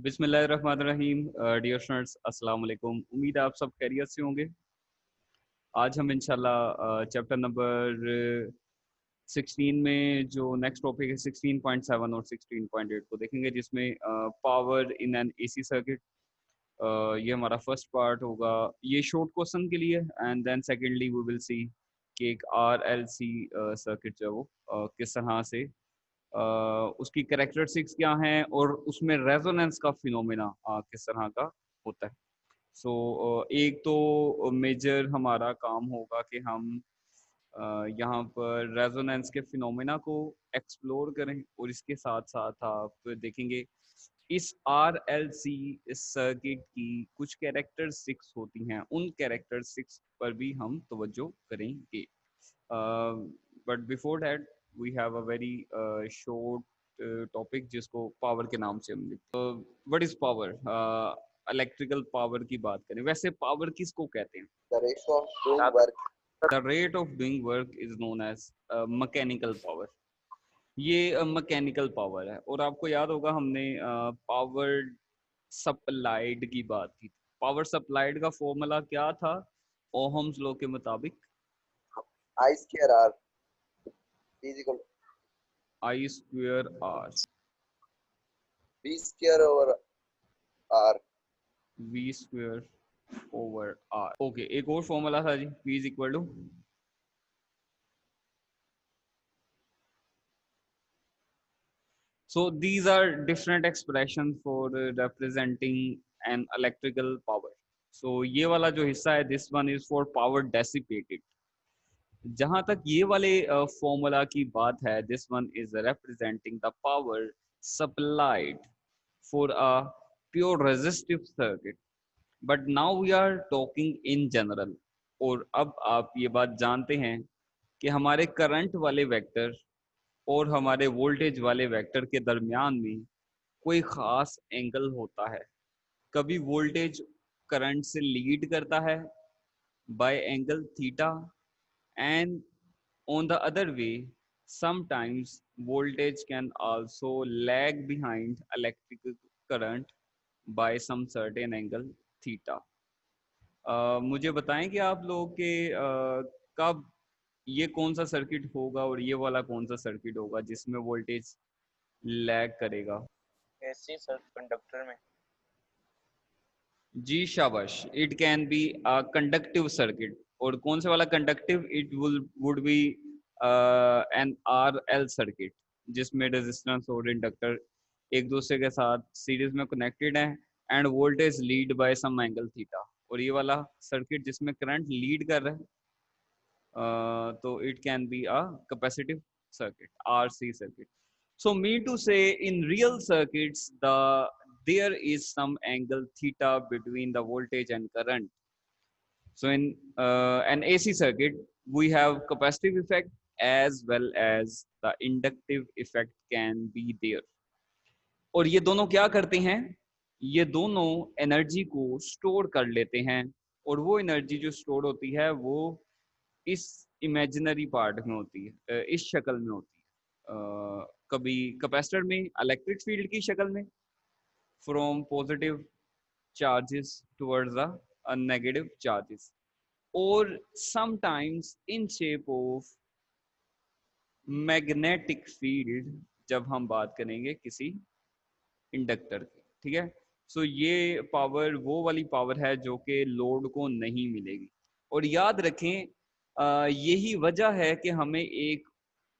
बिस्मिल्लाहिर्रहमानिर्रहीम। Dear students, अस्सलाम वालेकुम। उम्मीद है आप सब खैरियत से होंगे। आज हम इंशाल्लाह चैप्टर नंबर 16 में जो नेक्स्ट टॉपिक है 16.7 और 16.8 को देखेंगे, जिसमें power in an AC circuit. ये हमारा फर्स्ट पार्ट होगा, ये शॉर्ट क्वेश्चन के लिए। And then secondly we will see कि एक RLC सर्किट जो है वो किस तरह से उसकी कैरेक्टरिस्टिक्स क्या हैं और उसमें रेजोनेंस का फिनोमेना किस तरह का होता है। सो एक तो मेजर हमारा काम होगा कि हम यहाँ पर रेजोनेंस के फिनोमेना को एक्सप्लोर करें, और इसके साथ साथ आप देखेंगे इस RLC इस सर्किट की कुछ कैरेक्टरिस्टिक्स होती हैं, उन कैरेक्टरिस्टिक्स पर भी हम तवज्जो करेंगे। But before that we have a very short topic जिसको पावर के नाम से हम लिखते हैं। What is power? Electrical power की बात करें, वैसे पावर किसको कहते हैं? The ratio of doing work. The rate of doing work is known as mechanical power. ये मैकेनिकल पावर है। और आपको याद होगा हमने पावर सप्लाइड की बात की थी। पावर सप्लाइड का फॉर्मूला क्या था ओहम्स लॉ के मुताबिक? I square R is equal to I square R V square over R. V square over R। Okay, एक और फॉर्मूला था जी, V is equal to So these are different expressions for representing an electrical power. So ये वाला जो हिस्सा है, this one is for power dissipated. जहां तक ये वाले फॉर्मूला की बात है, this one is representing the power supplied for a pure resistive circuit. But now we are talking in general. और अब आप ये बात जानते हैं कि हमारे करंट वाले वेक्टर और हमारे वोल्टेज वाले वेक्टर के दरमियान में कोई ख़ास एंगल होता है। कभी वोल्टेज करंट से लीड करता है by angle theta, and on the other way sometimes voltage can also lag behind electric current by some certain angle theta. मुझे बताएं कि आप लोग के कब ये कौन सा सर्किट होगा और ये वाला कौन सा सर्किट होगा जिसमें वोल्टेज लैग करेगा? ऐसी सर कंडक्टर में। जी शाबाश, it can be a conductive circuit. और कौन से वाला conductive? It would be an RL circuit, जिसमें रेजिस्टेंस और इंडक्टर एक दूसरे के साथ सीरीज में कनेक्टेड है and voltage lead by some angle theta. और ये वाला सर्किट जिसमें करंट लीड कर रहा है, तो it can be a capacitive circuit, RC circuit. So mean to say, in real circuits, there is some angle theta between the voltage and current. So in an AC circuit, we have capacitive effect as well as the inductive effect can be there. और ये दोनों क्या करते हैं? ये दोनों energy को store कर लेते हैं, और वो एनर्जी जो स्टोर होती है वो इस इमेजिनरी पार्ट में होती है, इस शक्ल में होती है। कभी कैपेसिटर में इलेक्ट्रिक फील्ड की शक्ल में, from positive charges towards the negative charges, और sometimes in shape of magnetic field जब हम बात करेंगे किसी इंडक्टर की। ठीक है, सो ये पावर वो वाली पावर है जो कि लोड को नहीं मिलेगी। और याद रखें, यही वजह है कि हमें एक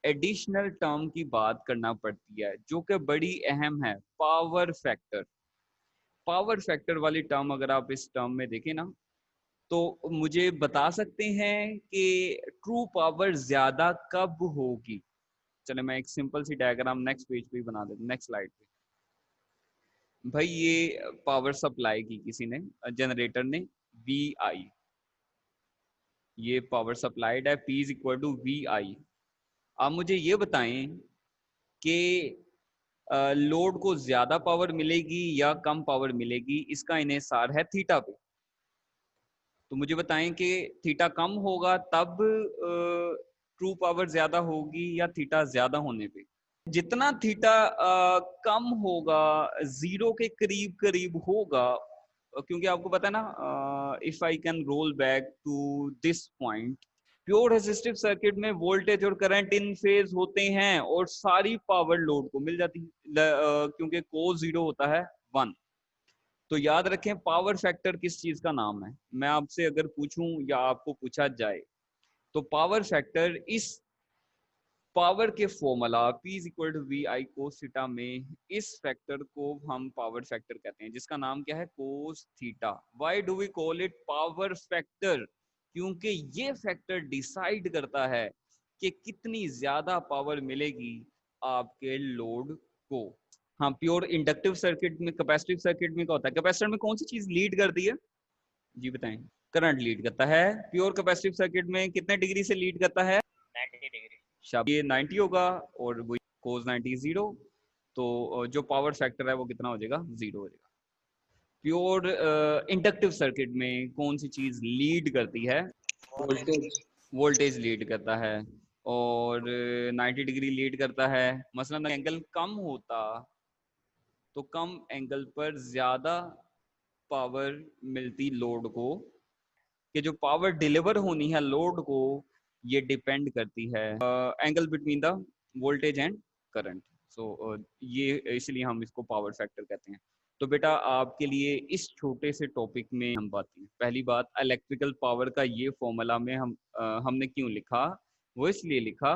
एडिशनल टर्म की बात करना पड़ती है जो कि बड़ी अहम है, पावर फैक्टर। पावर फैक्टर वाली टर्म अगर आप इस टर्म में देखें ना, तो मुझे बता सकते हैं कि ट्रू पावर ज्यादा कब होगी? चले मैं एक simple C diagram next page पे बना देता हूं, नेक्स्ट स्लाइड पे। भाई ये पावर सप्लाई की किसी ने, जनरेटर ने, VI, ये पावर सप्लाइड है, P is equal to VI। आप मुझे ये बताएं कि लोड को ज्यादा पावर मिलेगी या कम पावर मिलेगी, इसका इन्हिसार है थीटा पे। तो मुझे बताएं कि थीटा कम होगा तब ट्रू पावर ज्यादा होगी या थीटा ज्यादा होने पे? जितना थीटा कम होगा, जीरो के करीब करीब होगा, क्योंकि आपको पता है ना, if I can roll back to this point, pure resistive circuit में वोल्टेज और करंट इन फेज होते हैं और सारी पावर लोड को मिल जाती है, क्योंकि कोस जीरो होता है 1। तो याद रखें पावर फैक्टर किस चीज का नाम है। मैं आपसे अगर पूछूं या आपको पूछा जाए तो पावर फैक्टर इस पावर के formula P is equal to V I cos theta में इस फैक्टर को हम पावर फैक्टर कहते हैं, जिसका नाम क्या है, cos theta. Why do we call it power factor? क्योंकि ये फैक्टर डिसाइड करता है कि कितनी ज्यादा पावर मिलेगी आपके लोड को। हाँ, प्योर इंडक्टिव सर्किट में, कैपेसिटिव सर्किट में क्या होता है, कैपेसिटर में कौन सी चीज लीड करती है, जी बताएं। करंट लीड करता है। प्योर कैपेसिटिव सर्किट में कितने डिग्री से लीड करता है, 90 डिग्री। ये 90 होगा और वो कोस 90 जीरो, तो जो पावर फैक्टर है वो कितना हो जाएगा, जीरो हो जाएगा। प्योर इंडक्टिव सर्किट में कौन सी चीज लीड करती है, वोल्टेज। वोल्टेज लीड करता है और 90 डिग्री लीड करता है। मसलन एंगल कम होता तो कम एंगल पर ज्यादा पावर मिलती लोड को, कि जो पावर डिलीवर होनी है लोड को ये डिपेंड करती है angle between the voltage and current. So ये इसलिए हम इसको पावर फैक्टर कहते हैं। तो बेटा आपके लिए इस छोटे से टॉपिक में हम बात की, पहली बात इलेक्ट्रिकल पावर का ये फॉर्मूला में हमने क्यों लिखा, वो इसलिए लिखा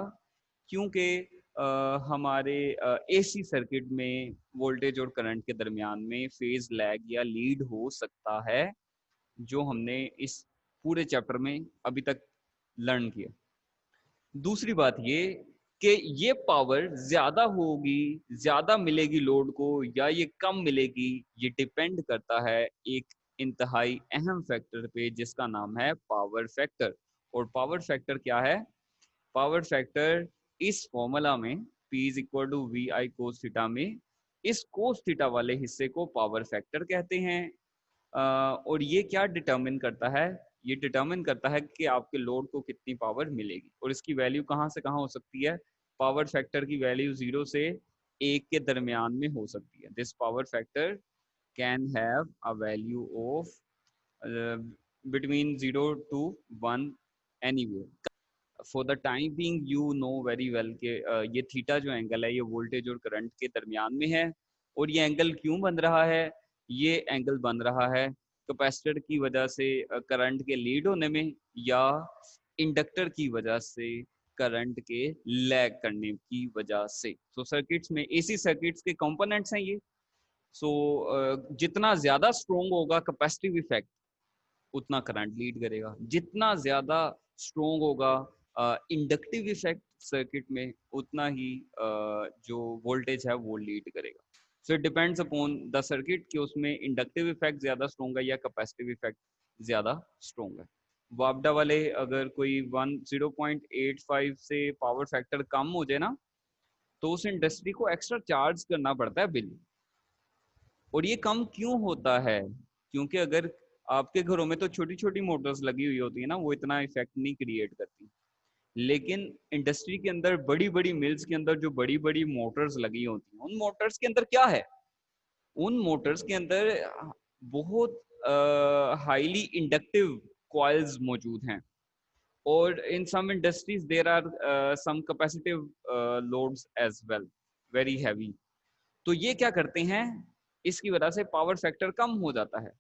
क्योंकि हमारे एसी सर्किट में वोल्टेज और करंट के दरमियान में फेज लैग या लीड हो सकता है, जो हमने इस पूरे चैप्टर में अभी तक लर्न किया। दूसरी बात ये कि ये पावर ज्यादा होगी, ज्यादा मिलेगी लोड को या ये कम मिलेगी, ये डिपेंड करता है एक इंतहाई अहम फैक्टर पे जिसका नाम है पावर फैक्टर। और पावर फैक्टर क्या है, पावर फैक्टर इस फॉर्मूला में P is equal to V I cos theta में इस कोस थीटा वाले हिस्से को पावर फैक्टर कहते हैं। और ये क्या डिटरमिन करता है, ये डिटरमिन करता है कि आपके लोड को कितनी पावर मिलेगी और इसकी वैल्यू कहाँ से कहाँ हो सकती है। पावर फैक्टर की वैल्यू 0 से 1 के दरमियान में हो सकती है। This power factor can have a value of between 0 to 1 anywhere. For the time being you know very well कि ये थीटा जो एंगल है ये वोल्टेज और करंट के दरमियान में है। और ये एंगल क्यों बन रहा है, ये एंगल बन रहा है कैपेसिटर की वजह से करंट के लीड होने में या इंडक्टर की वजह से करंट के लैग करने की वजह से। सो सर्किट्स में, एसी सर्किट्स के कंपोनेंट्स हैं ये। सो जितना ज्यादा स्ट्रोंग होगा कैपेसिटिव इफेक्ट उतना करंट लीड करेगा, जितना ज्यादा स्ट्रोंग होगा इंडक्टिव इफेक्ट सर्किट में उतना ही जो वोल्टेज है वो लीड करेगा। So it depends upon the circuit कि उसमें इंडक्टिव इफेक्ट ज्यादा स्ट्रोंग है या कैपेसिटिव इफेक्ट ज्यादा स्ट्रोंग है। वापडा वाले अगर कोई 0.85 से पावर फैक्टर कम हो जाए ना तो उस इंडस्ट्री को एक्स्ट्रा चार्ज करना पड़ता है बिल। और ये कम क्यों होता है, क्योंकि अगर आपके घरों में तो छोटी छोटी मोटर्स लगी हुई होती है ना, वो इतना इफेक्ट नहीं क्रिएट करती, लेकिन इंडस्ट्री के अंदर बड़ी बड़ी मिल्स के अंदर जो बड़ी बड़ी मोटर्स लगी होती हैं, उन मोटर्स के अंदर क्या है, उन मोटर्स के अंदर बहुत हाईली इंडक्टिव कॉइल्स मौजूद हैं। और in some industries there are some capacitive loads as well, very heavy. तो ये क्या करते हैं, इसकी वजह से पावर फैक्टर कम हो जाता है।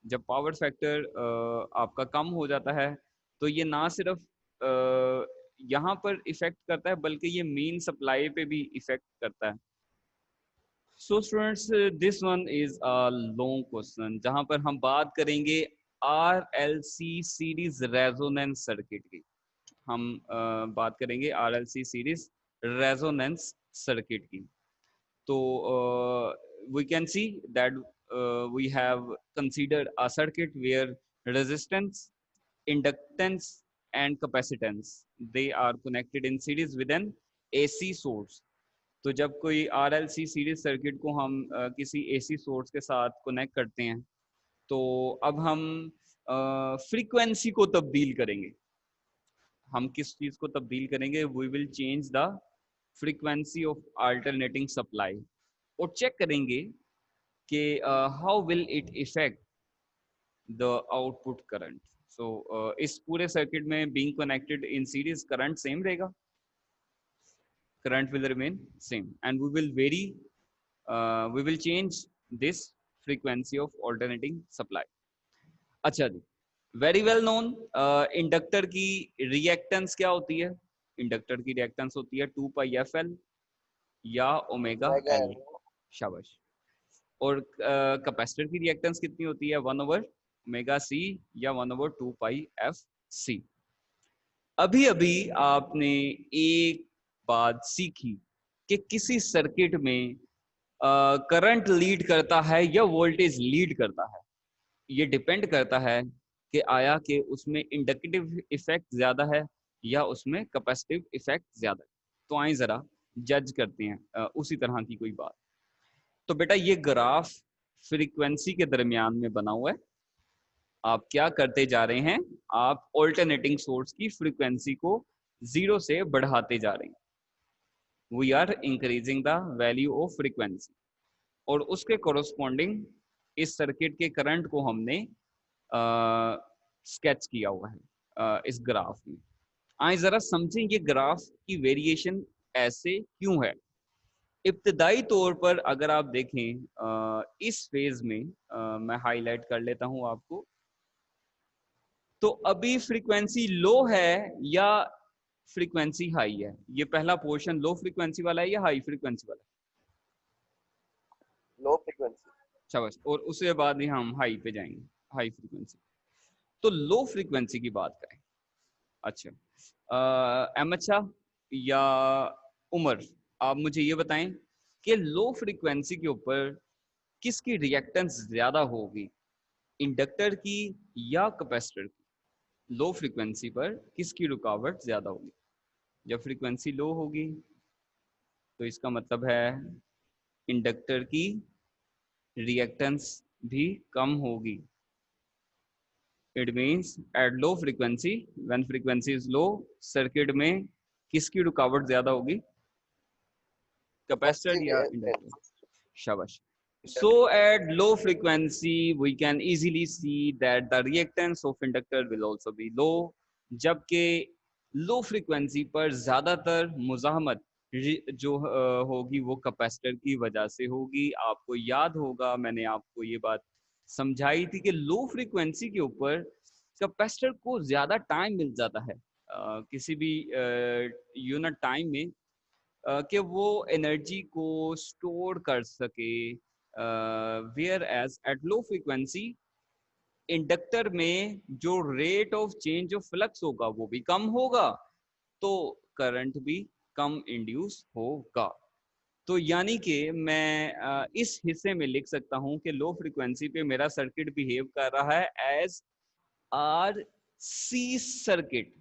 जब पावर फैक्टर आपका कम हो जाता है तो ये ना सिर्फ यहाँ पर इफेक्ट करता है बल्कि ये मेन सप्लाई पे भी इफेक्ट करता है। So students, this one is a long question जहां पर हम बात करेंगे RLC सीरीज रेजोनेंस सर्किट की। हम बात करेंगे RLC सीरीज रेजोनेंस सर्किट की। So we can see that we have considered a circuit where resistance, inductance and capacitance they are connected in series with an AC source. तो जब कोई RLC series circuit को हम किसी AC source के साथ connect करते हैं तो अब हम फ्रीक्वेंसी को तब्दील करेंगे। हम किस चीज को तब्दील करेंगे, we will change the frequency of alternating supply और चेक करेंगे कि how will it affect the output current. So इस पूरे सर्किट में being connected in series current same रहेगा, current will remain same and we will change this frequency of alternating supply। अच्छा जी, very well known inductor की reactance क्या होती है? Inductor की रिएक्टेंस होती है 2 पाई एफ एल या ओमेगा Omega एल। L. शाबाश। और कैपेसिटर की रिएक्टेंस कितनी होती है? 1 ओवर ओमेगा सी या 1 ओवर 2 पाई एफ सी। अभी अभी आपने एक बात सीखी कि किसी सर्किट में करंट लीड करता है या वोल्टेज लीड करता है। ये डिपेंड करता है कि आया कि उसमें इंडक्टिव इफेक्ट ज्यादा है या उसमें कैपेसिटिव इफेक्ट ज्यादा है। तो आए जरा जज करते हैं उसी तरह की कोई बात। तो बेटा ये ग्राफ फ्रीक्वेंसी के दरमियान में बना हुआ है। आप क्या करते जा रहे हैं? आप ऑल्टरनेटिंग सोर्स की फ्रीक्वेंसी को 0 से बढ़ाते जा रहे हैं। We are increasing the value of frequency और उसके कोरोस्पोंडिंग इस सर्किट के करंट को हमने स्केच किया हुआ है इस ग्राफ में। आए जरा समझें ये ग्राफ की वेरिएशन ऐसे क्यों है। इब्तदाई तौर पर अगर आप देखें इस फेज में मैं हाईलाइट कर लेता हूं आपको, तो अभी फ्रीक्वेंसी लो है या फ्रीक्वेंसी हाई है? ये पहला पोर्शन लो फ्रीक्वेंसी वाला है या हाई फ्रीक्वेंसी वाला है? Low frequency. शाबाश। और उसके बाद ही हम हाई पे जाएंगे, हाई फ्रीक्वेंसी। तो लो फ्रीक्वेंसी की बात करें। अच्छा अहमद शाह या उमर, आप मुझे ये बताएं कि लो फ्रीक्वेंसी के ऊपर किसकी रिएक्टेंस ज्यादा होगी, इंडक्टर की या कैपेसिटर की? लो फ्रीक्वेंसी पर किसकी रुकावट ज्यादा होगी? जब फ्रीक्वेंसी लो होगी तो इसका मतलब है इंडक्टर की रिएक्टेंस भी कम होगी। It means eight low frequency, when frequency is low, circuit में किसकी रुकावट ज्यादा होगी? कैपेसिटर Capacitive या reactance. इंडक्टर? शाबाश। So at low frequency we can easily see that the reactance of inductor will also be low, जबकि low frequency पर ज्यादातर मुजाहमत जो होगी वो कैपेसिटर की वजह से होगी। आपको याद होगा मैंने आपको ये बात समझाई थी कि लो फ्रीक्वेंसी के ऊपर कैपेसिटर को ज्यादा टाइम मिल जाता है किसी भी यूनिट टाइम में कि वो एनर्जी को स्टोर कर सके। Whereas at low frequency inductor में जो rate of change of flux होगा वो भी कम होगा, तो करंट भी कम इंड्यूस होगा। तो यानी कि मैं इस हिस्से में लिख सकता हूं कि लो फ्रीक्वेंसी पे मेरा सर्किट बिहेव कर रहा है as R C circuit.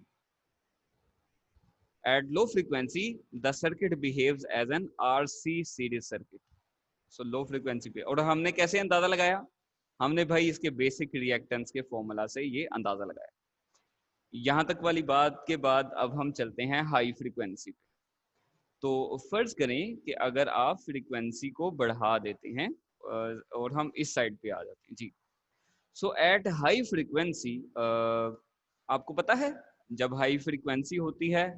At low frequency, the circuit behaves as an RC series circuit. So low frequency पे, और हमने कैसे अंदाजा लगाया? हमने भाई इसके बेसिक रिएक्टेंस के फॉर्मूला से ये अंदाजा लगाया। यहाँ तक वाली बात के बाद अब हम चलते हैं हाई फ्रीक्वेंसी पे। तो फर्ज करें कि अगर आप फ्रीक्वेंसी को बढ़ा देते हैं और हम इस साइड पे आ जाते हैं जी। सो एट हाई फ्रीक्वेंसी आपको पता है जब हाई फ्रीक्वेंसी होती है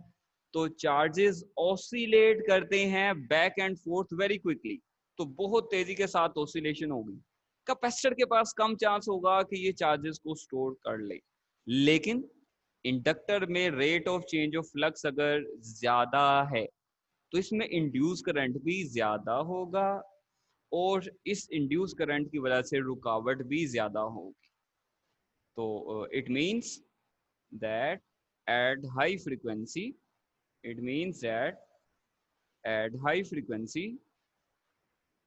तो चार्जेस ऑसिलेट करते हैं back and fourth very quickly, तो बहुत तेजी के साथ ऑसिलेशन होगी। कैपेसिटर के पास कम चांस होगा कि ये चार्जेस को स्टोर कर ले, लेकिन इंडक्टर में rate of change of flux अगर ज्यादा है तो इसमें इंड्यूस करंट भी ज्यादा होगा और इस इंड्यूस करंट की वजह से रुकावट भी ज्यादा होगी। तो it means that at high frequency, it means that at high frequency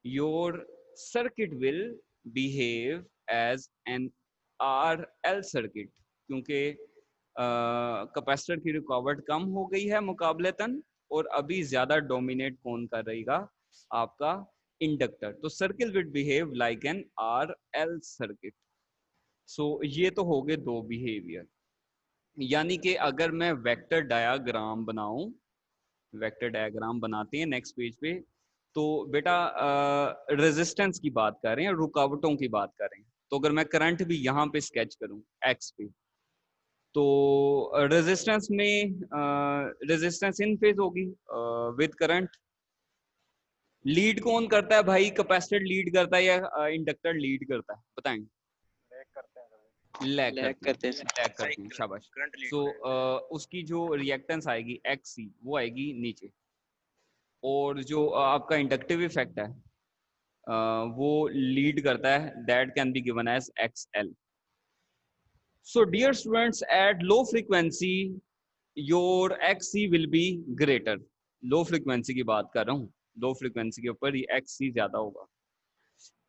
your circuit will behave as an RL circuit, क्योंकि कैपेसिटर की रुकावट कम हो गई है मुकाबलेतन और अभी ज्यादा डोमिनेट कौन कर रहेगा? आपका इंडक्टर। तो circuit will behave like an RL circuit. So ये तो हो गए दो बिहेवियर। यानी कि अगर मैं वेक्टर डायग्राम बनाऊं वेक्टर डायग्राम बनाते हैं नेक्स्ट पेज पे। तो बेटा रेजिस्टेंस की बात कर रहे हैं, रुकावटों की बात कर रहे हैं। तो अगर मैं करंट भी यहाँ पे स्केच करूं एक्स पे, तो रेजिस्टेंस में रेजिस्टेंस इन फेज होगी विद करंट। लीड कौन करता है भाई? कैपेसिटर लीड करता है या इंडक्टर लीड करता है? बताएं। लैग करते हैं, शाबाश। सो उसकी जो रिएक्टेंस आएगी एक्स सी, वो आएगी नीचे। और जो आपका इंडक्टिव इफेक्ट है वो लीड करता है, that can be given as X L. So dear students, at low frequency your X C will be greater. Low frequency की बात कर रहा हूँ, लो फ्रीक्वेंसी के ऊपर ये एक्स सी ज्यादा होगा।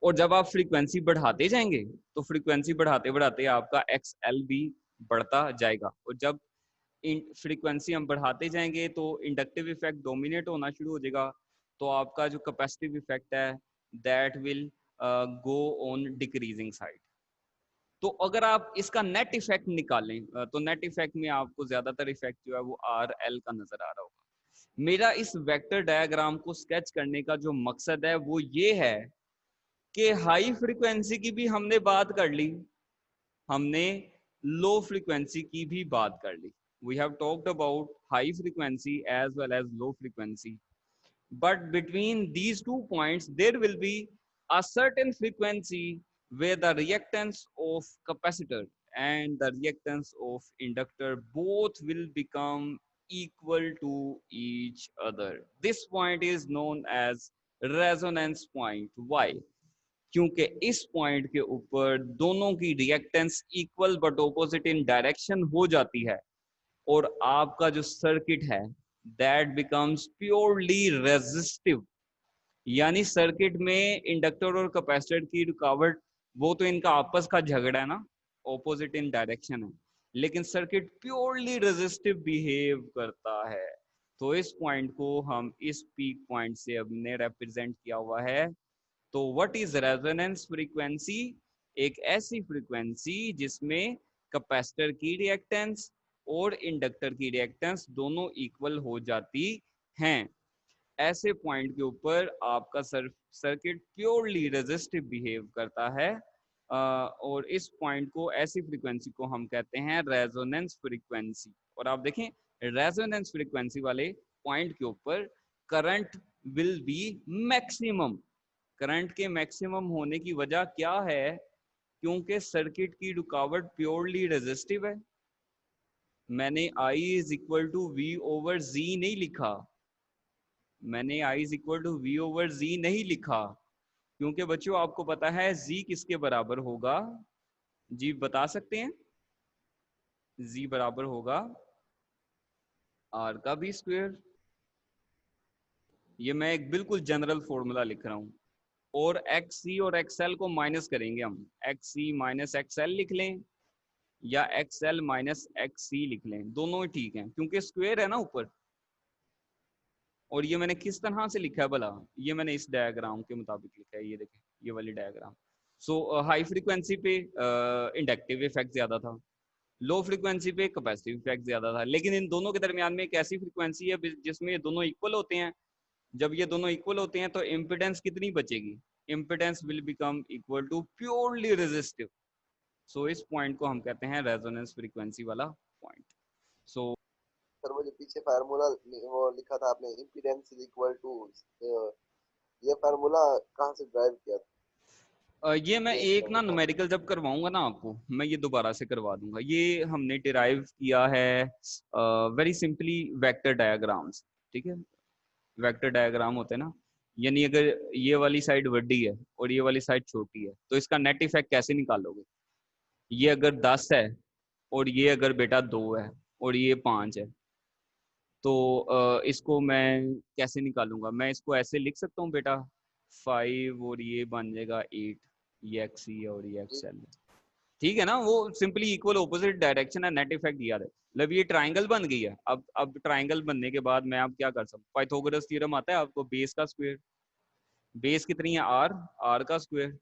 और जब आप फ्रीक्वेंसी बढ़ाते जाएंगे तो फ्रीक्वेंसी बढ़ाते बढ़ाते आपका एक्स एल भी बढ़ता जाएगा। और जब फ्रीक्वेंसी हम बढ़ाते जाएंगे तो इंडक्टिव इफेक्ट डोमिनेट होना शुरू हो जाएगा, तो आपका जो कैपेसिटिव इफेक्ट है that will go on decreasing side. तो अगर आप इसका नेट इफेक्ट निकालें तो नेट इफेक्ट में आपको ज्यादातर इफेक्ट जो है वो आर एल का नजर आ रहा होगा। मेरा इस वेक्टर डायग्राम को स्केच करने का जो मकसद है वो ये है कि हाई फ्रीक्वेंसी की भी हमने बात कर ली, हमने लो फ्रीक्वेंसी की भी बात कर ली। We have talked about high frequency as well as low frequency, but between these 2 points there will be a certain frequency where the reactance of capacitor and the reactance of inductor both will become equal to each other. This point is known as resonance point. Why? क्योंकि इस point के ऊपर दोनों की reactance equal but opposite in direction हो जाती है, और आपका जो सर्किट है दैट बिकम्स प्योरली रेजिस्टिव। यानी सर्किट में इंडक्टर और कैपेसिटर की रुकावट, वो तो इनका आपस का झगड़ा है ना, ऑपोजिट इन डायरेक्शन है, लेकिन सर्किट प्योरली रेजिस्टिव बिहेव करता है। तो इस पॉइंट को हम इस पीक पॉइंट से हमने रिप्रेजेंट किया हुआ है। तो व्हाट इज रेजोनेंस फ्रीक्वेंसी? एक ऐसी फ्रीक्वेंसी जिसमें कैपेसिटर की रिएक्टेंस और इंडक्टर की रिएक्टेंस दोनों इक्वल हो जाती हैं। ऐसे पॉइंट के ऊपर आपका सर्किट प्योरली रेजिस्टिव बिहेव करता है, और इस पॉइंट को, ऐसी फ्रीक्वेंसी को हम कहते हैं रेजोनेंस फ्रीक्वेंसी। और आप देखें रेजोनेंस फ्रीक्वेंसी वाले पॉइंट के ऊपर current will be maximum. Current के मैक्सिमम होने की वजह क्या है? क्योंकि सर्किट की रुकावट प्योरली रेजिस्टिव है। मैंने I is equal to V over G नहीं लिखा, मैंने I is equal to V over G नहीं लिखा, क्योंकि बच्चों आपको पता है जी किसके बराबर होगा? जी बता सकते हैं? जी बराबर होगा आर का बी स्क्वायर। ये मैं एक बिल्कुल जनरल फॉर्मूला लिख रहा हूं। और एक्स सी और एक्सएल को माइनस करेंगे हम, एक्स सी माइनस एक्सएल लिख लें या एक्सएल माइनस एक्स सी लिख लें, दोनों ही ठीक हैं क्योंकि स्क्वायर है ना ऊपर। और ये मैंने किस तरह से लिखा है भला? ये मैंने इस डायग्राम के मुताबिक लिखा है, ये देखें ये वाली डायग्राम। सो हाई फ्रीक्वेंसी पे इंडक्टिव इफेक्ट ज्यादा था, लो फ्रीक्वेंसी पे कैपेसिटिव इफेक्ट ज्यादा था, लेकिन इन दोनों के दरमियान में एक ऐसी फ्रीक्वेंसी है जिसमें ये दोनों इक्वल होते हैं। जब ये दोनों इक्वल होते हैं तो इम्पिडेंस कितनी बचेगी? Impedance will become equal to purely resistive. So इस पॉइंट को हम कहते हैं रेजोनेंस फ्रीक्वेंसी वाला पॉइंट। सो सर वो जो पीछे फार्मूला वो लिखा था आपने, इम्पीडेंस इज इक्वल टू, ये फार्मूला कहाँ से ड्राइव किया था? ये मैं एक ना न्यूमेरिकल जब करवाऊंगा ना आपको, मैं ये दोबारा से करवा दूंगा। ये हमने डिराइव किया है वेरी सिंपली वेक्टर डायग्राम्स। ठीक है, वेक्टर डायग्राम होते हैं ना, यानी अगर ये वाली साइड बड़ी है और ये वाली साइड छोटी है तो इसका नेट इफेक्ट कैसे निकालोगे? ये अगर 10 है और ये अगर बेटा 2 है और ये 5 है, तो इसको मैं कैसे निकालूंगा? मैं इसको ऐसे लिख सकता हूँ बेटा 5 और ये बन जाएगा 8, ये एक्स सी और ये एक्स एल। ठीक है ना, वो सिंपली इक्वल ऑपोजिट डायरेक्शन है, नेट इफेक्ट दिया है। मतलब ये ट्राइंगल बन गई है। अब ट्राइंगल बनने के बाद मैं अब क्या कर सकता हूँ? पाइथागोरस थ्योरम आता है आपको, बेस का स्क्वायर। बेस कितनी है? आर का स्क्वायर।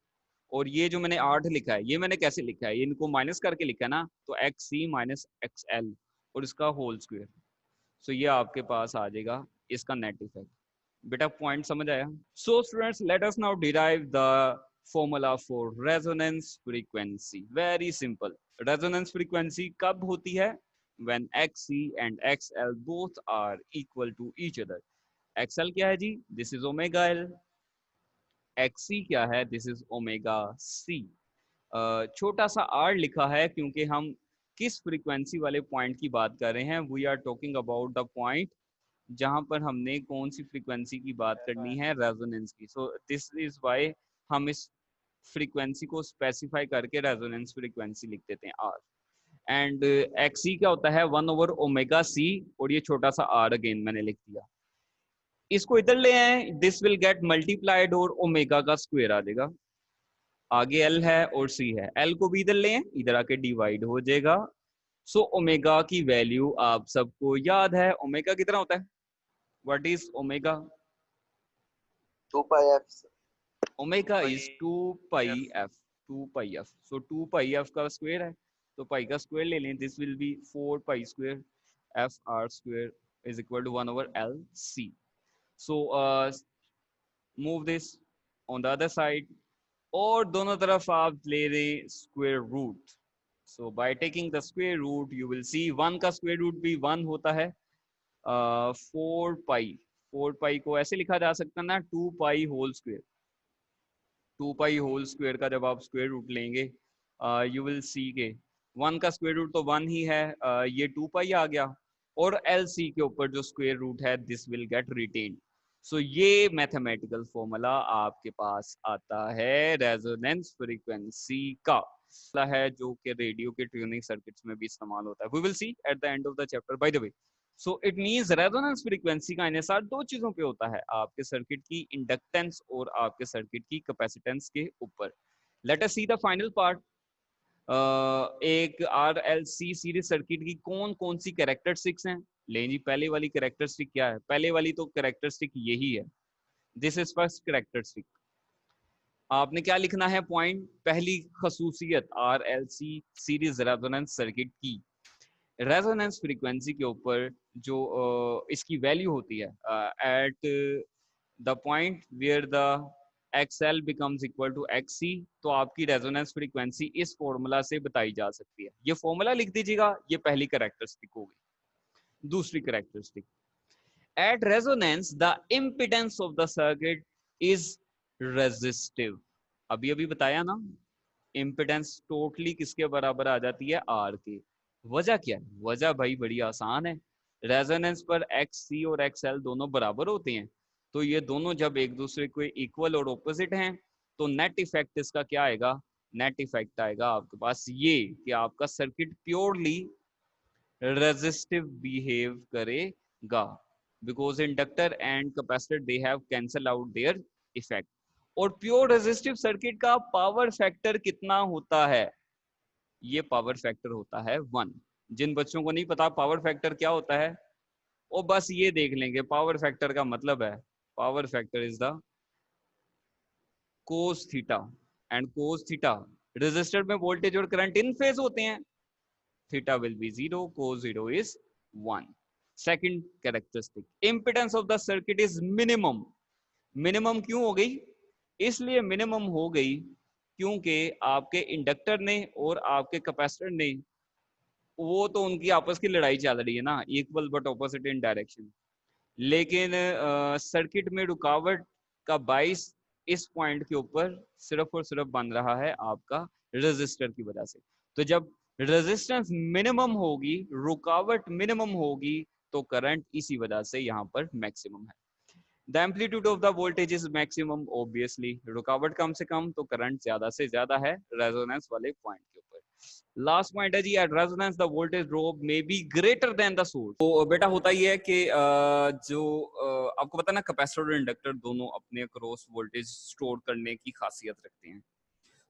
और ये जो मैंने 8 लिखा है, ये मैंने कैसे लिखा है? इनको माइनस करके लिखा है ना, तो एक्स सी माइनस एक्स एल और इसका होल स्क्वायर। सो ये आपके पास आ जाएगा इसका नेट इफेक्ट। बेटा पॉइंट समझ आया? So students let us now derive the formula for resonance frequency. Very simple. Resonance frequency कब होती है? when xc and xl both are equal to each other। xl क्या है जी? this is omega l। xc क्या है? this is omega c। छोटा सा r लिखा है क्योंकि हम किस फ्रीक्वेंसी वाले पॉइंट की बात कर रहे हैं। We are talking about the point जहां पर हमने कौन सी फ्रीक्वेंसी की बात करनी है? रेजोनेंस की। सो दिस इज व्हाई हम इस फ्रीक्वेंसी को स्पेसिफाई करके रेजोनेंस फ्रीक्वेंसी लिख देते हैं आर। एंड एक्सी क्या होता है? 1/ओमेगा सी, और ये छोटा सा आर अगेन मैंने लिख दिया। इसको इधर ले आए, दिस विल गेट मल्टीप्लाइड और ओमेगा का स्क्वायर आ जाएगा। आगे एल है और सी है, एल को भी इधर ले आए, इधर आके डिवाइड हो जाएगा। सो ओमेगा की वैल्यू आप सबको याद है, ओमेगा कितना होता है? What is omega? 2 pi f। Omega is 2 pi F. 2 pi F. So 2 pi F का स्क्वायर है, तो पाई का स्क्वायर ले लें। This will be 4 pi square F R square is equal to 1/एल C. So move this on the other side, और दोनों तरफ आप ले रहे square root. So by taking the square root you will see 1 का स्क्वायर रूट भी 1 होता है। 4 पाई, 4 पाई को ऐसे लिखा जा सकता है ना, 2 पाई होल स्क्वायर। 2 पाई होल स्क्वायर का जब आप स्क्वायर रूट लेंगे यू विल सी के 1 का स्क्वायर रूट तो 1 ही है, ये 2 पाई आ गया, और एल सी के ऊपर जो स्क्वायर रूट है दिस विल गेट रिटेन। सो ये मैथमेटिकल फॉर्मूला आपके पास आता है रेजोनेंस फ्रीक्वेंसी का है, जो कि रेडियो के ट्यूनिंग सर्किट्स में भी इस्तेमाल होता है। We will see at the end of the chapter. By the way, so it means resonance frequency का इन्हिसार दो चीजों पे होता है, आपके सर्किट की इंडक्टेंस और आपके सर्किट की कैपेसिटेंस के ऊपर। Let us see the final part. एक आरएलसी सीरीज सर्किट की कौन कौन सी कैरेक्टरिस्टिक्स हैं? ले जी, पहले वाली कैरेक्टरिस्टिक क्या है? पहले वाली तो कैरेक्टरिस्टिक यही है, दिस इज फर्स्ट कैरेक्टरिस्टिक। आपने क्या लिखना है पॉइंट? पहली खसूसियत आरएलसी सीरीज रेजोनेंस सर्किट की, रेजोनेंस फ्रीक्वेंसी के ऊपर जो इसकी वैल्यू होती है at the point where the XL becomes equal to XC, तो आपकी रेजोनेंस फ्रीक्वेंसी इस फॉर्मूला से बताई जा सकती है। ये फॉर्मूला लिख दीजिएगा, ये पहली कैरेक्टरिस्टिक होगी। दूसरी characteristic, eight resonance the impedance of the circuit is resistive. अभी अभी बताया ना, इम्पीडेंस टोटली किसके बराबर आ जाती है? आर के। वजह क्या है? वजह भाई बड़ी आसान है, रेजोनेंस पर XC और XL दोनों बराबर होते हैं, तो ये दोनों जब एक दूसरे को इक्वल और ऑपोजिट हैं तो नेट इफेक्ट इसका क्या आएगा? नेट इफेक्ट आएगा आपके पास ये कि आपका सर्किट प्योरली रेजिस्टिव बिहेव करेगा, because inductor and capacitor they have cancel out their effect. और प्योर रेजिस्टिव सर्किट का पावर फैक्टर कितना होता है? ये पावर फैक्टर होता है 1। जिन बच्चों को नहीं पता पावर फैक्टर क्या होता है, वो बस ये देख लेंगे, पावर फैक्टर का मतलब है, power factor is the cos theta, and cos theta, resistor में वोल्टेज और करंट इन फेज होते हैं, theta will be 0, cos 0 is 1। Second characteristic, impedance of the circuit is minimum. Minimum क्यों हो गई? इसलिए मिनिमम हो गई क्योंकि आपके इंडक्टर ने और आपके कैपेसिटर ने, वो तो उनकी आपस की लड़ाई चल रही है ना, equal but opposite in direction. लेकिन सर्किट में रुकावट का बाइस इस पॉइंट के ऊपर सिर्फ और सिर्फ बन रहा है आपका रेजिस्टर की वजह से। तो जब रेजिस्टेंस मिनिमम होगी, रुकावट मिनिमम होगी, तो करंट इसी वजह से यहाँ पर मैक्सिमम है। The amplitude of the voltage is maximum, obviously रुकावट कम से कम तो करंट ज्यादा से ज्यादा है रेजोनेंस वाले पॉइंट के ऊपर। लास्ट पॉइंट है जी, at resonance the voltage drop may be greater than the source. तो बेटा होता ही है कि जो आपको पता है ना, कैपेसिटर और इंडक्टर दोनों अपने अक्रॉस वोल्टेज स्टोर करने की खासियत रखते हैं।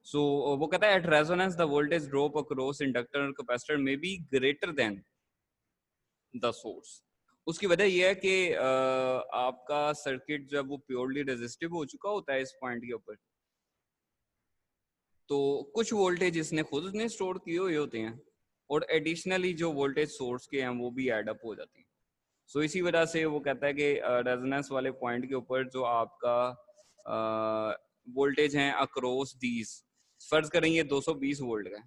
सो वो कहता है at resonance the voltage drop across inductor और capacitor may be greater than the source. उसकी वजह यह है कि आपका सर्किट जब वो प्योरली रेजिस्टिव हो चुका होता है इस पॉइंट के ऊपर, तो कुछ वोल्टेज इसने खुद ने स्टोर किए हुए होते हैं, और एडिशनली जो वोल्टेज सोर्स के हैं वो भी ऐड अप हो जाते हैं। सो इसी वजह से वो कहता है कि रेजोनेंस वाले पॉइंट के ऊपर जो आपका वोल्टेज है अक्रॉस दीज, फर्ज करें ये 220 वोल्ट का है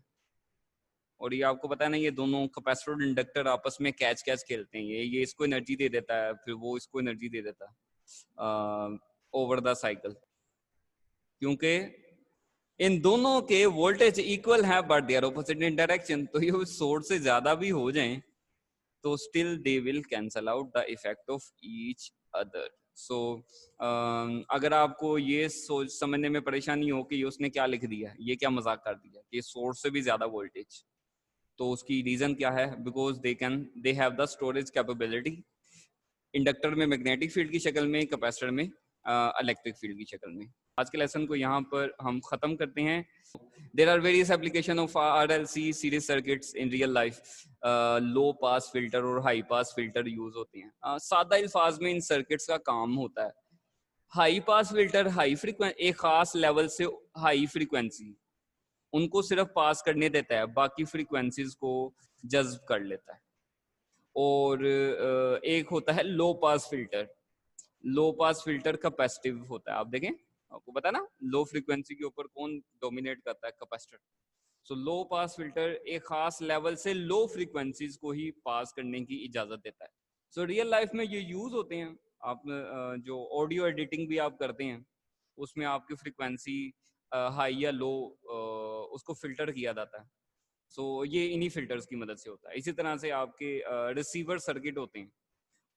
और ये आपको पता है ना ये दोनों कैपेसिटर और इंडक्टर आपस में कैच खेलते हैं, ये इसको एनर्जी दे देता है, फिर वो इसको एनर्जी दे देता है ओवर द साइकिल, क्योंकि इन दोनों के वोल्टेज इक्वल है but they are opposite in direction. तो ये सोर्स से ज्यादा भी हो जाएं तो still they will cancel out the effect of each other. So अगर आपको ये सोच समझने में परेशानी हो कि ये उसने क्या लिख दिया, ये क्या मजाक कर दिया कि सोर्स से भी ज्यादा वोल्टेज, तो उसकी रीजन क्या है, because they have the storage capability, inductor में मैग्नेटिक फील्ड की शक्ल में, कैपेसिटर में इलेक्ट्रिक फील्ड की शक्ल में। आज के लेसन को यहाँ पर हम खत्म करते हैं। There are various application of RLC series circuits in real life. Low pass filter और हाई पास फिल्टर यूज होते हैं। सादा अल्फाज में इन सर्किट्स का काम होता है, high pass filter high frequency, एक खास लेवल से हाई फ्रीक्वेंसी उनको सिर्फ पास करने देता है, बाकी फ्रीक्वेंसीज को जज्ब कर लेता है। और एक होता है लो पास फिल्टर, लो पास फिल्टर कैपेसिटिव होता है। आप देखें, आपको पता है ना लो फ्रीक्वेंसी के ऊपर कौन डोमिनेट करता है, कैपेसिटर। सो लो पास फिल्टर एक खास लेवल से लो फ्रीक्वेंसीज को ही पास करने की इजाजत देता है। सो रियल लाइफ में ये यूज होते हैं। आप जो ऑडियो एडिटिंग भी आप करते हैं उसमें आपकी फ्रीक्वेंसी हाई या लो उसको फिल्टर किया जाता है। सो ये इन्हीं फिल्टर्स की मदद से होता है। इसी तरह से आपके रिसीवर सर्किट होते हैं,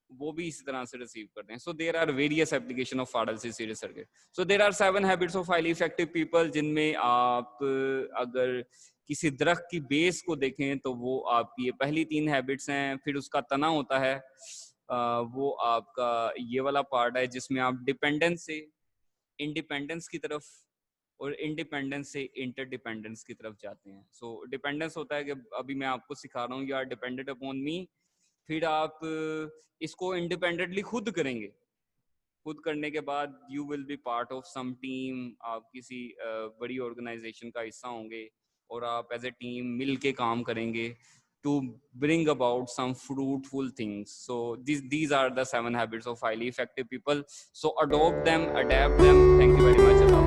वो भी इसी तरह से रिसीव करते हैं। So there are various application of RLC series circuit. So there are 7 habits of highly effective people, जिनमें आप अगर किसी दरख्त की बेस को देखें तो वो आपकी ये पहली 3 हैबिट्स हैं। फिर उसका तना होता है, वो आपका ये वाला पार्ट है जिसमें आप डिपेंडेंस से इंडिपेंडेंस की तरफ और इंडिपेंडेंस से इंटरडिपेंडेंस की तरफ जाते हैं। सो डिपेंडेंस होता है कि अभी मैं आपको सिखा रहा हूँ, you are dependent upon me, फिर आप इसको इंडिपेंडेंटली खुद करेंगे, खुद करने के बाद you will be part of some team, आप किसी बड़ी ऑर्गेनाइजेशन का हिस्सा होंगे और आप एज ए टीम मिल के काम करेंगे to bring about some fruitful things. So these are the 7 habits of highly effective people. So adopt them, adapt them. Thank you very much.